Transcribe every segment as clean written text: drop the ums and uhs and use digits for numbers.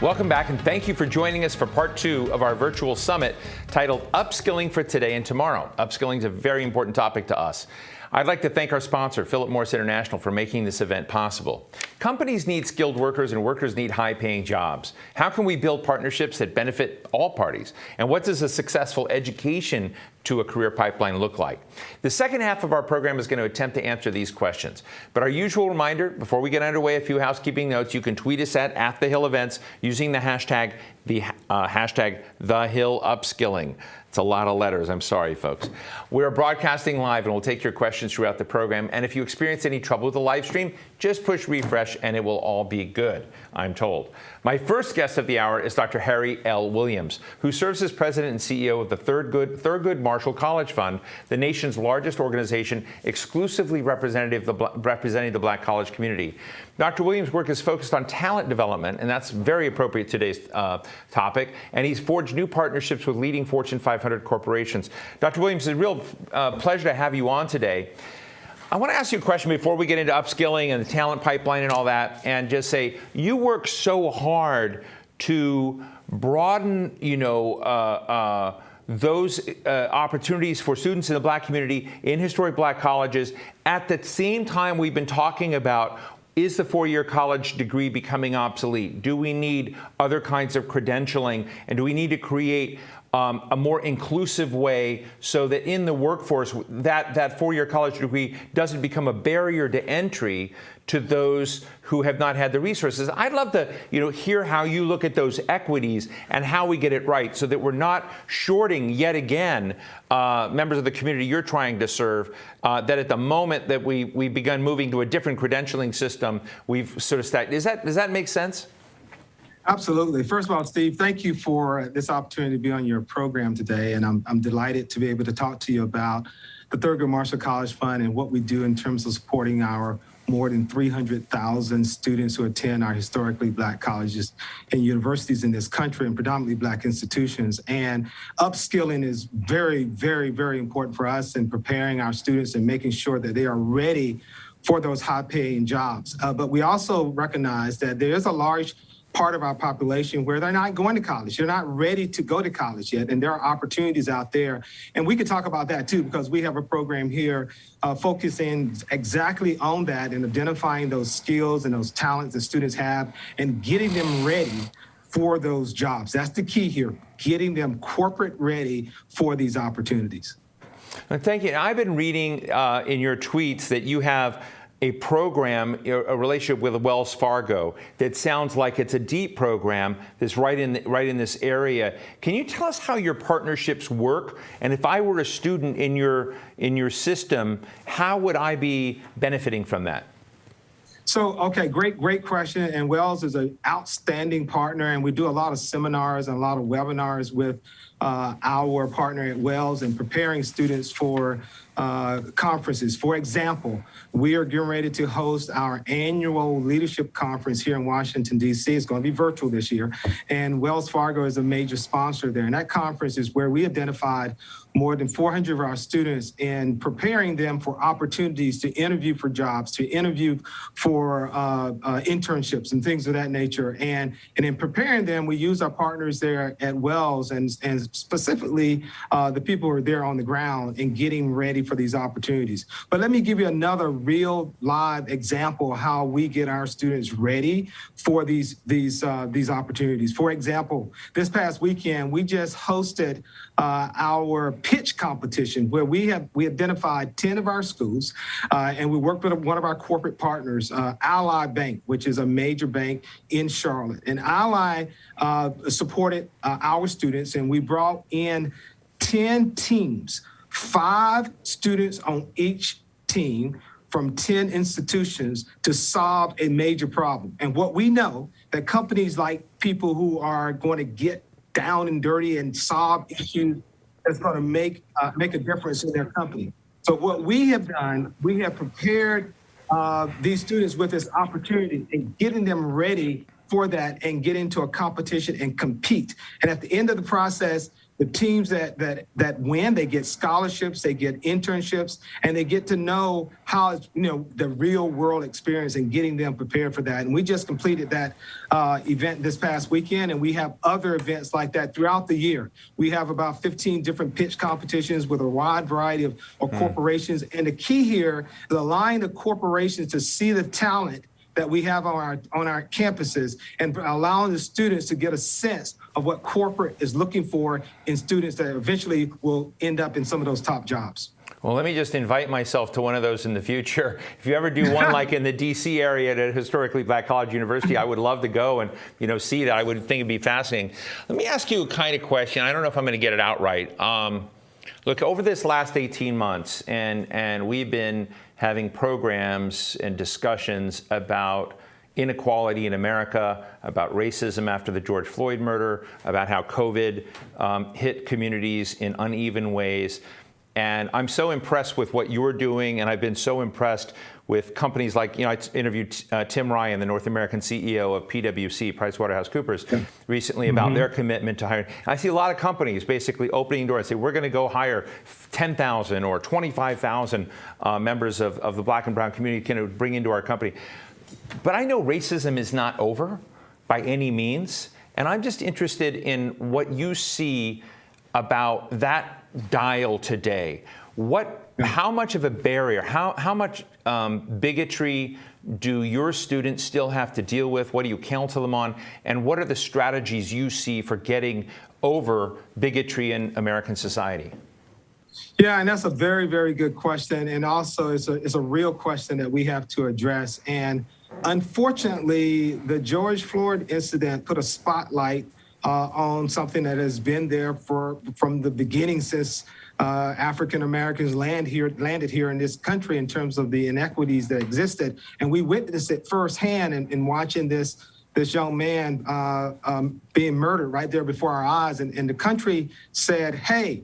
Welcome back, and thank you for joining us for part 2 of our virtual summit titled Upskilling for Today and Tomorrow. Upskilling is a very important topic to us. I'd like to thank our sponsor, Philip Morris International, for making this event possible. Companies need skilled workers and workers need high-paying jobs. How can we build partnerships that benefit all parties? And what does a successful education to a career pipeline look like? The second half of our program is going to attempt to answer these questions. But our usual reminder, before we get underway, a few housekeeping notes. You can tweet us at @TheHillEvents using the hashtag #TheHillUpskilling. It's a lot of letters. I'm sorry, folks. We're broadcasting live, and we'll take your questions throughout the program. And if you experience any trouble with the live stream, just push refresh, and it will all be good, I'm told. My first guest of the hour is Dr. Harry L. Williams, who serves as president and CEO of the Thurgood Marshall College Fund, the nation's largest organization exclusively representing the black college community. Dr. Williams' work is focused on talent development, and that's very appropriate to today's topic, and he's forged new partnerships with leading Fortune 500 corporations. Dr. Williams, it's a real pleasure to have you on today. I want to ask you a question before we get into upskilling and the talent pipeline and all that, and just say, you work so hard to broaden, those opportunities for students in the black community in historic black colleges. At the same time, we've been talking about, is the four-year college degree becoming obsolete? Do we need other kinds of credentialing? And do we need to create a more inclusive way so that in the workforce, that four-year college degree doesn't become a barrier to entry to those who have not had the resources? I'd love to hear how you look at those equities and how we get it right so that we're not shorting yet again members of the community you're trying to serve, that at the moment that we begun moving to a different credentialing system, we've sort of stacked. Does that make sense? Absolutely. First of all, Steve, thank you for this opportunity to be on your program today. And I'm delighted to be able to talk to you about the Thurgood Marshall College Fund and what we do in terms of supporting our more than 300,000 students who attend our historically black colleges and universities in this country, and predominantly black institutions. And upskilling is very, very, very important for us in preparing our students and making sure that they are ready for those high-paying jobs. But we also recognize that there is a large part of our population where they're not going to college. They're not ready to go to college yet, and there are opportunities out there. And we could talk about that too, because we have a program here focusing exactly on that and identifying those skills and those talents that students have and getting them ready for those jobs. That's the key here, getting them corporate ready for these opportunities. Thank you. I've been reading in your tweets that you have a program, a relationship with Wells Fargo that sounds like it's a deep program that's right in this area. Can you tell us how your partnerships work? And if I were a student in your system, how would I be benefiting from that? So, okay, great question. And Wells is an outstanding partner, and we do a lot of seminars and a lot of webinars with our partner at Wells and preparing students for conferences. For example, we are getting ready to host our annual leadership conference here in Washington, D.C. It's going to be virtual this year, and Wells Fargo is a major sponsor there. And that conference is where we identified more than 400 of our students in preparing them for opportunities to interview for jobs, to interview for internships and things of that nature. And in preparing them, we use our partners there at Wells and specifically the people who are there on the ground and getting ready for these opportunities. But let me give you another real live example of how we get our students ready for these opportunities. For example, this past weekend, we just hosted our pitch competition where we identified 10 of our schools and we worked with one of our corporate partners, Ally Bank, which is a major bank in Charlotte. And Ally supported our students, and we brought in 10 teams, 5 students on each team from 10 institutions to solve a major problem. And what we know, that companies like people who are going to get down and dirty and solve issues that's going to make a difference in their company. So what we have done, we have prepared these students with this opportunity and getting them ready for that and get into a competition and compete. And at the end of the process, The teams that win, they get scholarships, they get internships, and they get to know how the real world experience and getting them prepared for that. And we just completed that event this past weekend, and we have other events like that throughout the year. We have about 15 different pitch competitions with a wide variety of corporations. And the key here is allowing the corporations to see the talent that we have on our campuses and allowing the students to get a sense of what corporate is looking for in students that eventually will end up in some of those top jobs. Well, let me just invite myself to one of those in the future. If you ever do one like in the D.C. area at a historically black college university, I would love to go and see that. I would think it'd be fascinating. Let me ask you a kind of question. I don't know if I'm going to get it out right. Look, over this last 18 months, and we've been having programs and discussions about inequality in America, about racism after the George Floyd murder, about how COVID hit communities in uneven ways. And I'm so impressed with what you're doing, and I've been so impressed with companies like, I interviewed Tim Ryan, the North American CEO of PwC, PricewaterhouseCoopers, recently about their commitment to hiring. I see a lot of companies basically opening doors and say, we're going to go hire 10,000 or 25,000 members of the black and brown community can bring into our company. But I know racism is not over by any means, and I'm just interested in what you see about that dial today. How much of a barrier, how much bigotry do your students still have to deal with? What do you counsel them on? And what are the strategies you see for getting over bigotry in American society? Yeah, and that's a very, very good question. And also it's a real question that we have to address. And unfortunately, the George Floyd incident put a spotlight on something that has been there from the beginning since African Americans landed here in this country in terms of the inequities that existed. And we witnessed it firsthand in watching this young man being murdered right there before our eyes. And the country said, hey,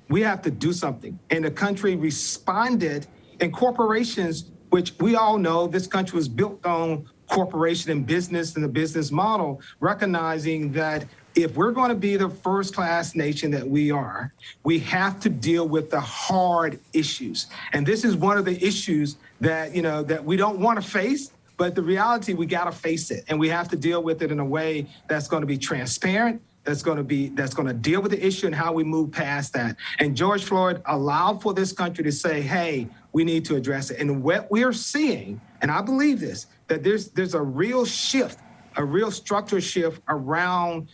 we have to do something. And the country responded, and corporations, which we all know this country was built on corporation and business and the business model, recognizing that if we're going to be the first class nation that we are, we have to deal with the hard issues. And this is one of the issues that, that we don't want to face, but the reality, we got to face it. And we have to deal with it in a way that's going to be transparent, that's going to deal with the issue and how we move past that. And George Floyd allowed for this country to say, hey, we need to address it. And what we're seeing, and I believe this, that there's a real shift, a real structural shift around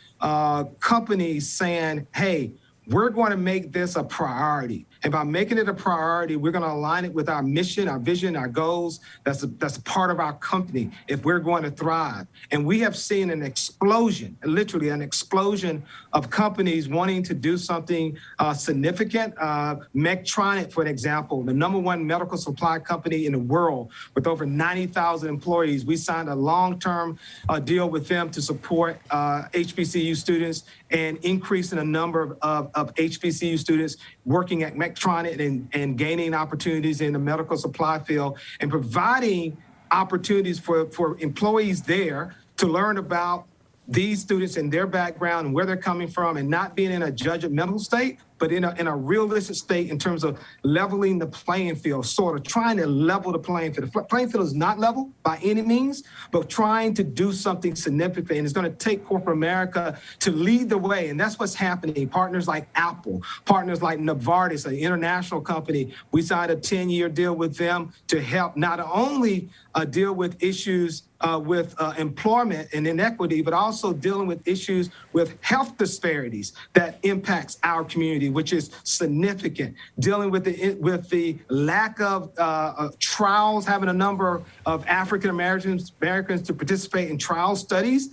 companies saying, hey, we're going to make this a priority. And by making it a priority, we're going to align it with our mission, our vision, our goals. That's a part of our company if we're going to thrive. And we have seen an explosion, literally an explosion of companies wanting to do something significant. Medtronic, for example, the #1 medical supply company in the world with over 90,000 employees. We signed a long-term deal with them to support HBCU students and increasing the number of HBCU students working at Medtronic and gaining opportunities in the medical supply field and providing opportunities for employees there to learn about these students and their background and where they're coming from, and not being in a judgmental state, but in a realistic state in terms of leveling the playing field, sort of trying to level the playing field. The playing field is not level by any means, but trying to do something significant. And it's going to take corporate America to lead the way. And that's what's happening. Partners like Apple, partners like Novartis, an international company, we signed a 10-year deal with them to help not only deal with issues with employment and inequity, but also dealing with issues with health disparities that impacts our community, which is significant. Dealing with the lack of trials, having a number of African Americans to participate in trial studies,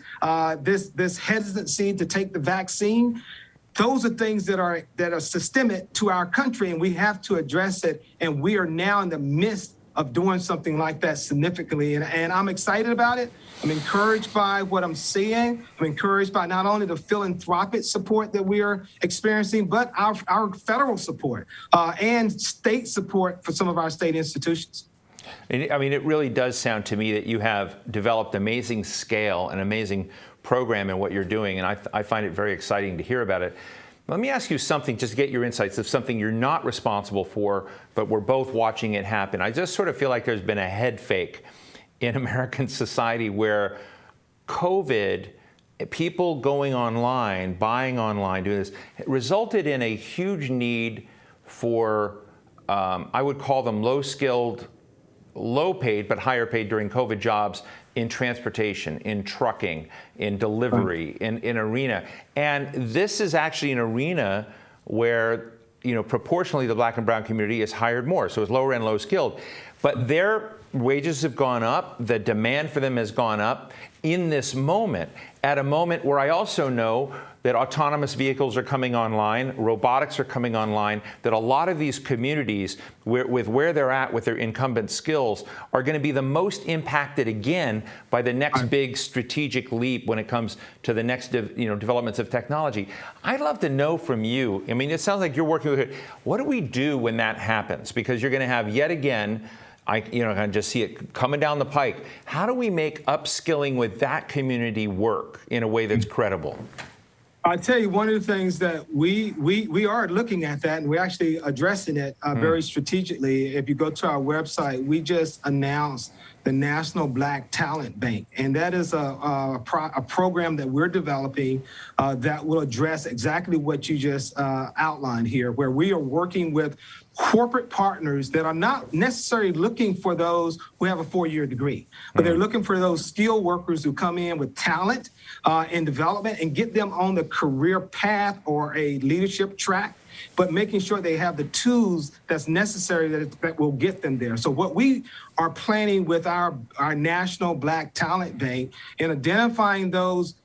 this hesitancy to take the vaccine. Those are things that are systemic to our country, and we have to address it. And we are now in the midst of doing something like that significantly. And I'm excited about it. I'm encouraged by what I'm seeing. I'm encouraged by not only the philanthropic support that we are experiencing, but our federal support and state support for some of our state institutions. I mean, it really does sound to me that you have developed amazing scale and amazing program in what you're doing, and I find it very exciting to hear about it. Let me ask you something just to get your insights of something you're not responsible for, but we're both watching it happen. I just sort of feel like there's been a head fake in American society where COVID, people going online, buying online, doing this, resulted in a huge need for, I would call them low-skilled, low-paid, but higher-paid during COVID jobs in transportation, in trucking, in delivery, in arena. And this is actually an arena where, proportionally the black and brown community is hired more. So it's lower and low skilled. But their wages have gone up. The demand for them has gone up in this moment, at a moment where I also know that autonomous vehicles are coming online, robotics are coming online, that a lot of these communities, with where they're at with their incumbent skills, are going to be the most impacted again by the next big strategic leap when it comes to the next developments of technology. I'd love to know from you, I mean, it sounds like you're working with it. What do we do when that happens? Because you're going to have yet again, I can just see it coming down the pike. How do we make upskilling with that community work in a way that's credible? I tell you, one of the things that we are looking at that, and we're actually addressing it very strategically. If you go to our website, we just announced the National Black Talent Bank, and that is a program that we're developing that will address exactly what you just outlined here, where we are working with corporate partners that are not necessarily looking for those who have a 4-year degree, but they're looking for those skilled workers who come in with talent and development and get them on the career path or a leadership track, but making sure they have the tools that's necessary that will get them there. So what we are planning with our National Black Talent Bank in identifying those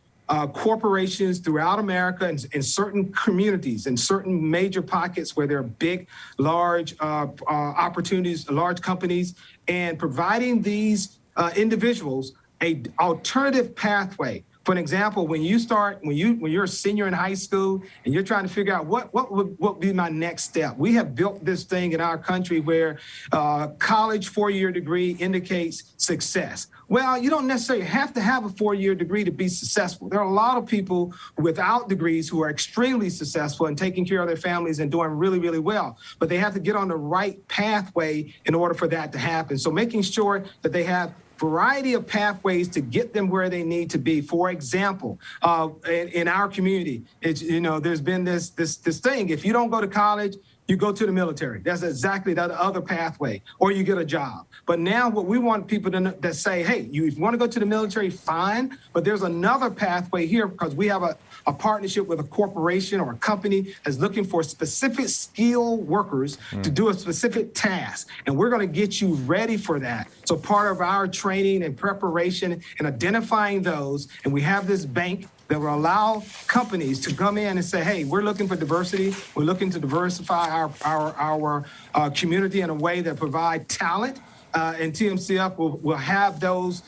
corporations throughout America and in certain communities, in certain major pockets where there are big, large opportunities, large companies, and providing these individuals a alternative pathway. For an example, when you're a senior in high school and you're trying to figure out what would be my next step, we have built this thing in our country where college 4-year degree indicates success. Well, you don't necessarily have to have a 4-year degree to be successful. There are a lot of people without degrees who are extremely successful and taking care of their families and doing really, really well. But they have to get on the right pathway in order for that to happen. So making sure that they have variety of pathways to get them where they need to be. For example, in our community, there's been this thing. If you don't go to college, you go to the military. That's exactly the other pathway, or you get a job. But now what we want people to know, that say, hey, if you want to go to the military, fine, but there's another pathway here because we have a partnership with a corporation or a company that's looking for specific skilled workers to do a specific task. And we're going to get you ready for that. So part of our training and preparation and identifying those, and we have this bank that will allow companies to come in and say, hey, we're looking for diversity. We're looking to diversify our community in a way that provide talent. And TMCF will have those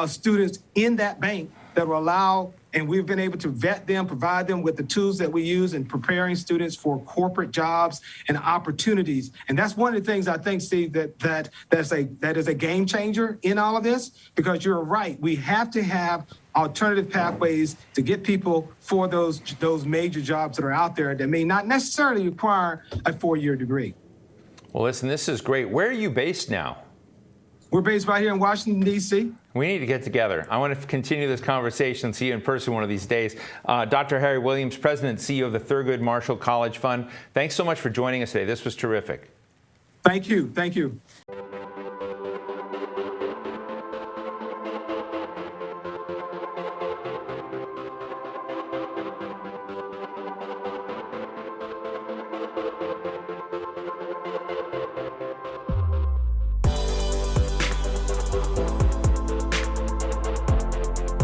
students in that bank that will allow, and we've been able to vet them, provide them with the tools that we use in preparing students for corporate jobs and opportunities. And that's one of the things I think, Steve, that is a game changer in all of this, because you're right. We have to have alternative pathways to get people for those major jobs that are out there that may not necessarily require a 4-year degree. Well, listen, this is great. Where are you based now? We're based right here in Washington, D.C. We need to get together. I want to continue this conversation, see you in person one of these days. Dr. Harry Williams, President and CEO of the Thurgood Marshall College Fund. Thanks so much for joining us today. This was terrific. Thank you. Thank you.